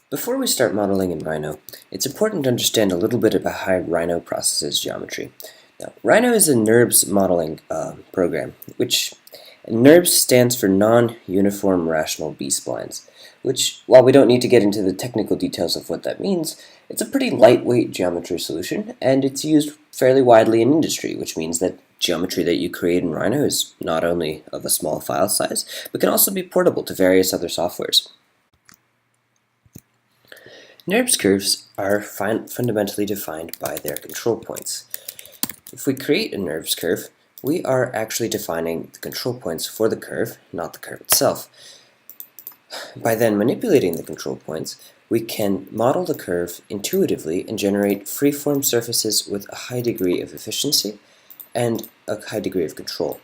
Before we start modeling in Rhino, it's important to understand a little bit about how Rhino processes geometry. Now, Rhino is a NURBS modeling program, which NURBS stands for Non-Uniform Rational B-Splines, which, while we don't need to get into the technical details of what that means, it's a pretty lightweight geometry solution, and it's used fairly widely in industry, which means that geometry that you create in Rhino is not only of a small file size, but can also be portable to various other softwares. NURBS curves are fundamentally defined by their control points. If we create a NURBS curve, we are actually defining the control points for the curve, not the curve itself. By then manipulating the control points, we can model the curve intuitively and generate freeform surfaces with a high degree of efficiency and a high degree of control.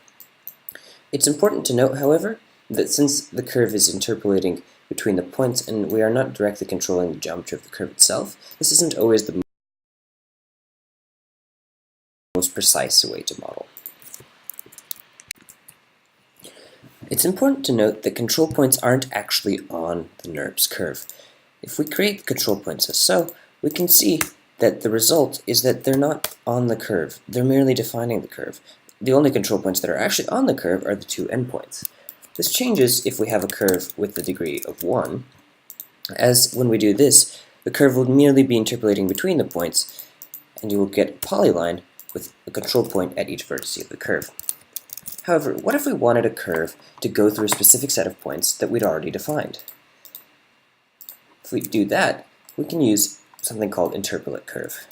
It's important to note, however, that since the curve is interpolating between the points and we are not directly controlling the geometry of the curve itself, this isn't always the most precise way to model. It's important to note that control points aren't actually on the NURBS curve. If we create the control points as so, we can see that the result is that they're not on the curve, they're merely defining the curve. The only control points that are actually on the curve are the two endpoints. This changes if we have a curve with the degree of 1, as when we do this, the curve will merely be interpolating between the points, and you will get a polyline with a control point at each vertex of the curve. However, what if we wanted a curve to go through a specific set of points that we'd already defined? If we do that, we can use something called Interpolate Curve.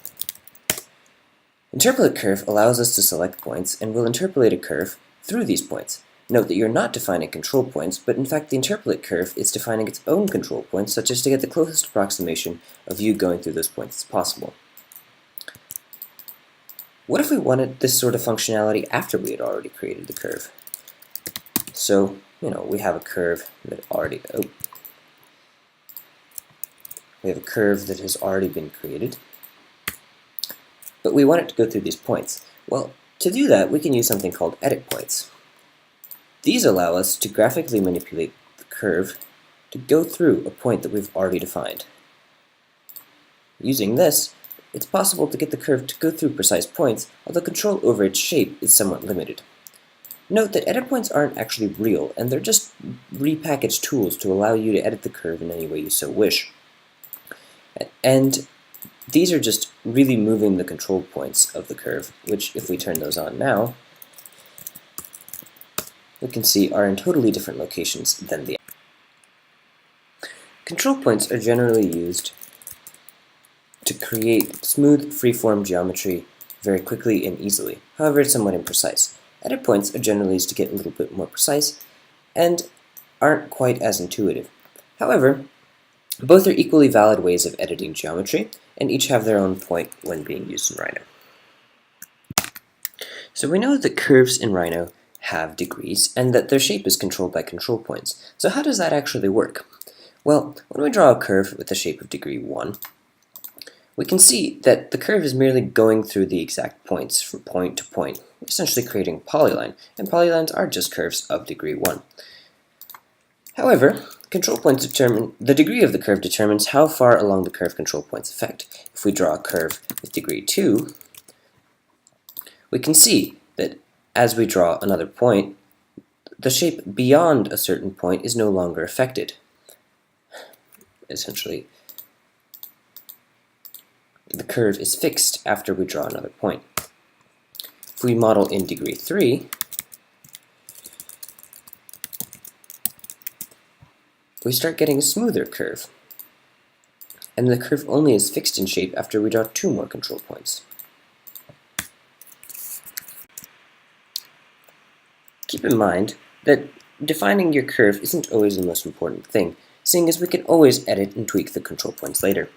Interpolate Curve allows us to select points and will interpolate a curve through these points. Note that you're not defining control points, but in fact the interpolate curve is defining its own control points, such as to get the closest approximation of you going through those points as possible. What if we wanted this sort of functionality after we had already created the curve? So, we have a curve that has already been created, but we want it to go through these points. Well, to do that, we can use something called edit points. These allow us to graphically manipulate the curve to go through a point that we've already defined. Using this, it's possible to get the curve to go through precise points, although control over its shape is somewhat limited. Note that edit points aren't actually real, and they're just repackaged tools to allow you to edit the curve in any way you so wish. And these are just really moving the control points of the curve, which, if we turn those on now, we can see are in totally different locations than the control points are generally used to create smooth, freeform geometry very quickly and easily. However, it's somewhat imprecise. Edit points are generally used to get a little bit more precise and aren't quite as intuitive. However, both are equally valid ways of editing geometry, and each have their own point when being used in Rhino. So we know that curves in Rhino have degrees, and that their shape is controlled by control points. So how does that actually work? Well, when we draw a curve with the shape of degree 1, we can see that the curve is merely going through the exact points from point to point, essentially creating a polyline, and polylines are just curves of degree 1. However, control points the degree of the curve determines how far along the curve control points affect. If we draw a curve with degree 2, we can see that as we draw another point, the shape beyond a certain point is no longer affected. Essentially, the curve is fixed after we draw another point. If we model in degree 3, we start getting a smoother curve, and the curve only is fixed in shape after we draw 2 more control points. Keep in mind that defining your curve isn't always the most important thing, seeing as we can always edit and tweak the control points later.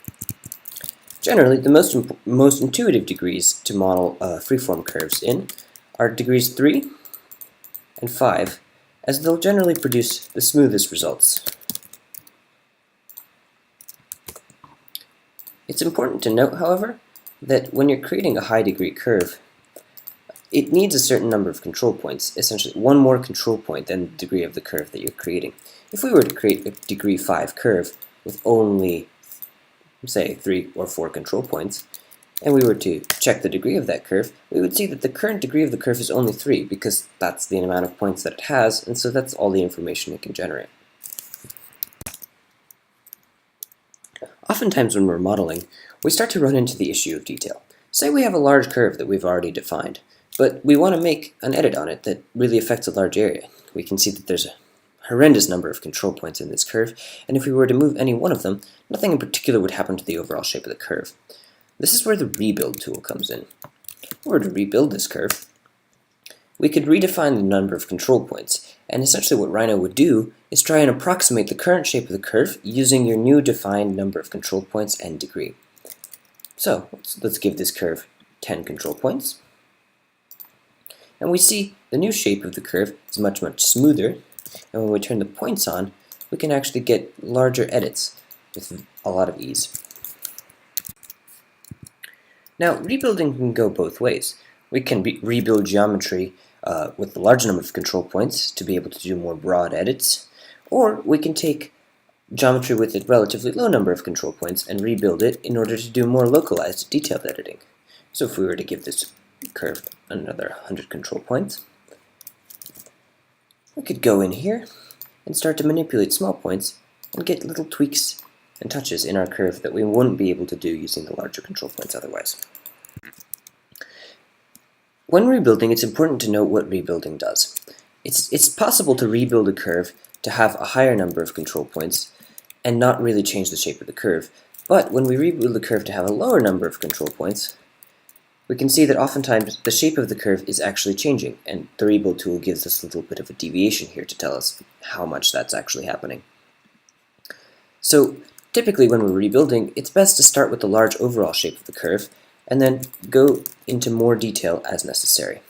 Generally, the most intuitive degrees to model freeform curves in are degrees 3 and 5, as they'll generally produce the smoothest results. It's important to note, however, that when you're creating a high degree curve, it needs a certain number of control points, essentially one more control point than the degree of the curve that you're creating. If we were to create a degree 5 curve with only say 3 or 4 control points, and we were to check the degree of that curve, we would see that the current degree of the curve is only 3 because that's the amount of points that it has, and so that's all the information it can generate. Oftentimes when we're modeling, we start to run into the issue of detail. Say we have a large curve that we've already defined, but we want to make an edit on it that really affects a large area. We can see that there's a horrendous number of control points in this curve, and if we were to move any one of them, nothing in particular would happen to the overall shape of the curve. This is where the rebuild tool comes in. If we were to rebuild this curve, we could redefine the number of control points, and essentially what Rhino would do is try and approximate the current shape of the curve using your new defined number of control points and degree. So let's give this curve 10 control points, and we see the new shape of the curve is much smoother, and when we turn the points on, we can actually get larger edits with a lot of ease. Now, rebuilding can go both ways. We can rebuild geometry with a large number of control points to be able to do more broad edits, or we can take geometry with a relatively low number of control points and rebuild it in order to do more localized, detailed editing. So if we were to give this curve another 100 control points, we could go in here and start to manipulate small points and get little tweaks and touches in our curve that we wouldn't be able to do using the larger control points otherwise. When rebuilding, it's important to note what rebuilding does. It's possible to rebuild a curve to have a higher number of control points and not really change the shape of the curve, but when we rebuild the curve to have a lower number of control points, we can see that oftentimes the shape of the curve is actually changing, and the rebuild tool gives us a little bit of a deviation here to tell us how much that's actually happening. So typically when we're rebuilding, it's best to start with the large overall shape of the curve and then go into more detail as necessary.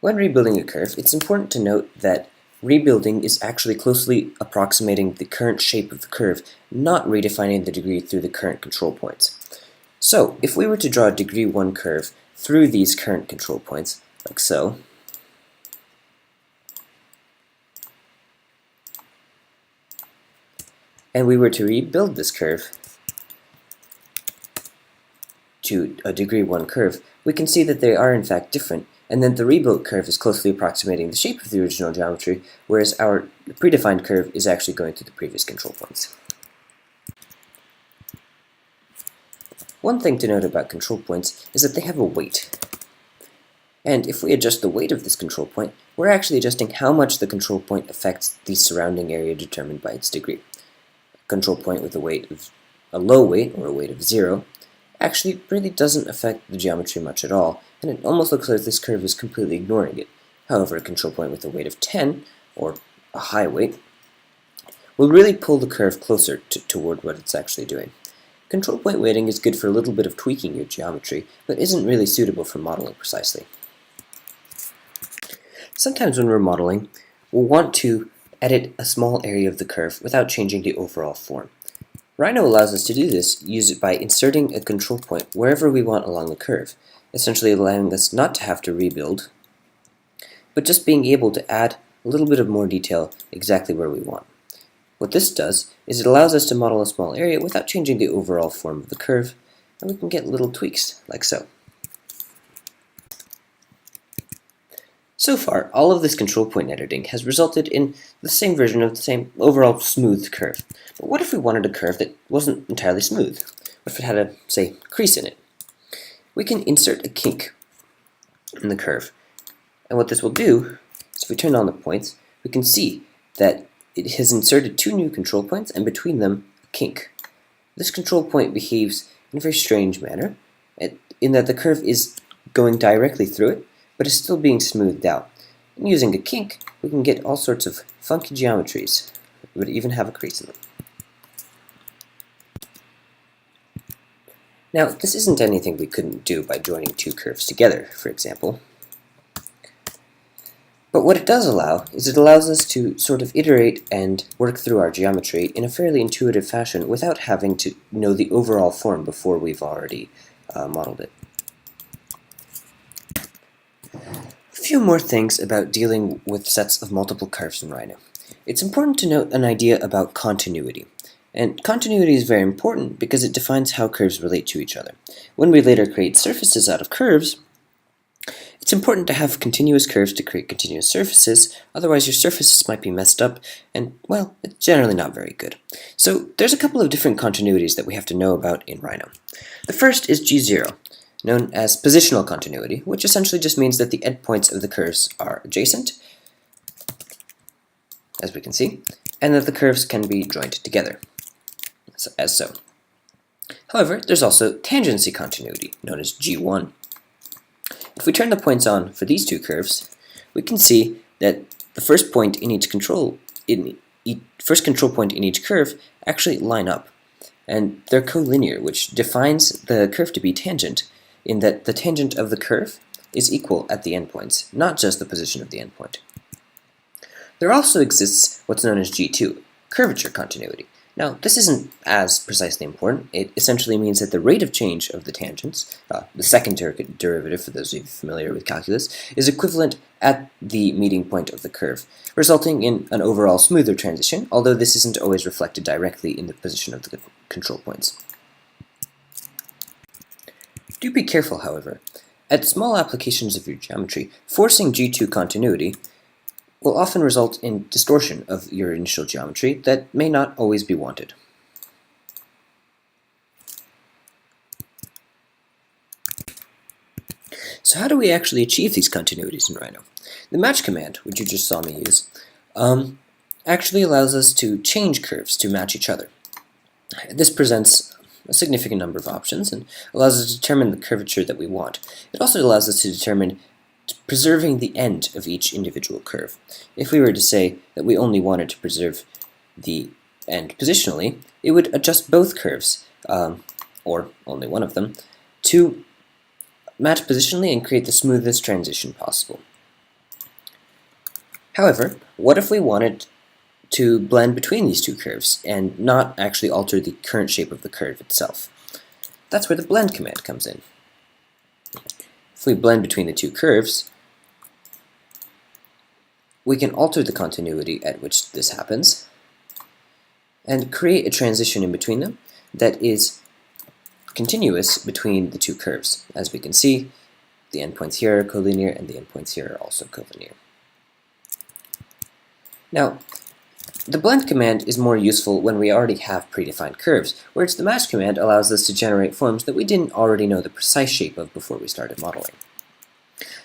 When rebuilding a curve, it's important to note that rebuilding is actually closely approximating the current shape of the curve, not redefining the degree through the current control points. So, if we were to draw a degree 1 curve through these current control points, like so, and we were to rebuild this curve to a degree 1 curve, we can see that they are in fact different, and then the rebuilt curve is closely approximating the shape of the original geometry, whereas our predefined curve is actually going through the previous control points. One thing to note about control points is that they have a weight. And if we adjust the weight of this control point, we're actually adjusting how much the control point affects the surrounding area determined by its degree. A control point with a low weight, or a weight of 0, actually really doesn't affect the geometry much at all, and it almost looks like this curve is completely ignoring it. However, a control point with a weight of 10, or a high weight, will really pull the curve closer toward what it's actually doing. Control point weighting is good for a little bit of tweaking your geometry, but isn't really suitable for modeling precisely. Sometimes when we're modeling, we'll want to edit a small area of the curve without changing the overall form. Rhino allows us to do this by inserting a control point wherever we want along the curve, essentially allowing us not to have to rebuild, but just being able to add a little bit of more detail exactly where we want. What this does is it allows us to model a small area without changing the overall form of the curve, and we can get little tweaks, like so. So far, all of this control point editing has resulted in the same version of the same overall smooth curve. But what if we wanted a curve that wasn't entirely smooth? What if it had a, say, crease in it? We can insert a kink in the curve. And what this will do is if we turn on the points, we can see that it has inserted 2 new control points and between them a kink. This control point behaves in a very strange manner in that the curve is going directly through it, but is still being smoothed out. And using a kink, we can get all sorts of funky geometries that would even have a crease in them. Now, this isn't anything we couldn't do by joining 2 curves together, for example. But what it does allow is it allows us to sort of iterate and work through our geometry in a fairly intuitive fashion without having to know the overall form before we've already modeled it. few more things about dealing with sets of multiple curves in Rhino. It's important to note an idea about continuity. And continuity is very important because it defines how curves relate to each other. When we later create surfaces out of curves, it's important to have continuous curves to create continuous surfaces, otherwise your surfaces might be messed up, and, well, it's generally not very good. So there's a couple of different continuities that we have to know about in Rhino. The first is G0, known as positional continuity, which essentially just means that the endpoints of the curves are adjacent, as we can see, and that the curves can be joined together, as so. However, there's also tangency continuity, known as G1. If we turn the points on for these two curves, we can see that the first point in each control point in each curve actually line up, and they're collinear, which defines the curve to be tangent, in that the tangent of the curve is equal at the endpoints, not just the position of the endpoint. There also exists what's known as G2, curvature continuity. Now, this isn't as precisely important. It essentially means that the rate of change of the tangents, the second derivative for those of you familiar with calculus, is equivalent at the meeting point of the curve, resulting in an overall smoother transition, although this isn't always reflected directly in the position of the control points. Do be careful, however. At small applications of your geometry, forcing G2 continuity will often result in distortion of your initial geometry that may not always be wanted. So how do we actually achieve these continuities in Rhino? The match command, which you just saw me use, actually allows us to change curves to match each other. This presents a significant number of options and allows us to determine the curvature that we want. It also allows us to determine preserving the end of each individual curve. If we were to say that we only wanted to preserve the end positionally, it would adjust both curves, or only one of them, to match positionally and create the smoothest transition possible. However, what if we wanted to blend between these two curves and not actually alter the current shape of the curve itself? That's where the blend command comes in. If we blend between the two curves, we can alter the continuity at which this happens and create a transition in between them that is continuous between the two curves. As we can see, the endpoints here are collinear and the endpoints here are also collinear. Now, the blend command is more useful when we already have predefined curves, whereas the match command allows us to generate forms that we didn't already know the precise shape of before we started modeling.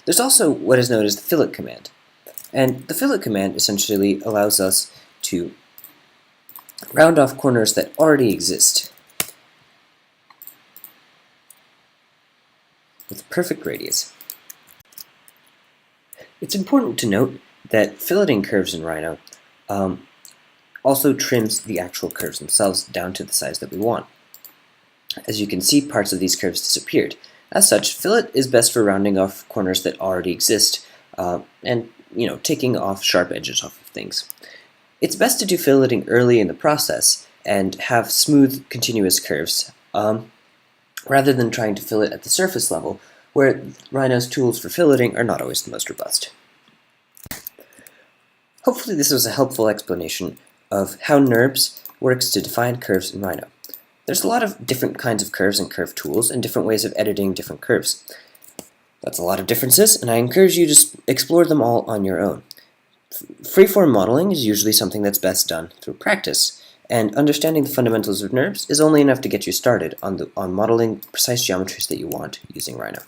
There's also what is known as the fillet command, and the fillet command essentially allows us to round off corners that already exist with perfect radius. It's important to note that filleting curves in Rhino also trims the actual curves themselves down to the size that we want. As you can see, parts of these curves disappeared. As such, fillet is best for rounding off corners that already exist and taking off sharp edges off of things. It's best to do filleting early in the process and have smooth, continuous curves rather than trying to fillet at the surface level, where Rhino's tools for filleting are not always the most robust. Hopefully this was a helpful explanation of how NURBS works to define curves in Rhino. There's a lot of different kinds of curves and curve tools and different ways of editing different curves. That's a lot of differences, and I encourage you to explore them all on your own. Freeform modeling is usually something that's best done through practice, and understanding the fundamentals of NURBS is only enough to get you started on modeling precise geometries that you want using Rhino.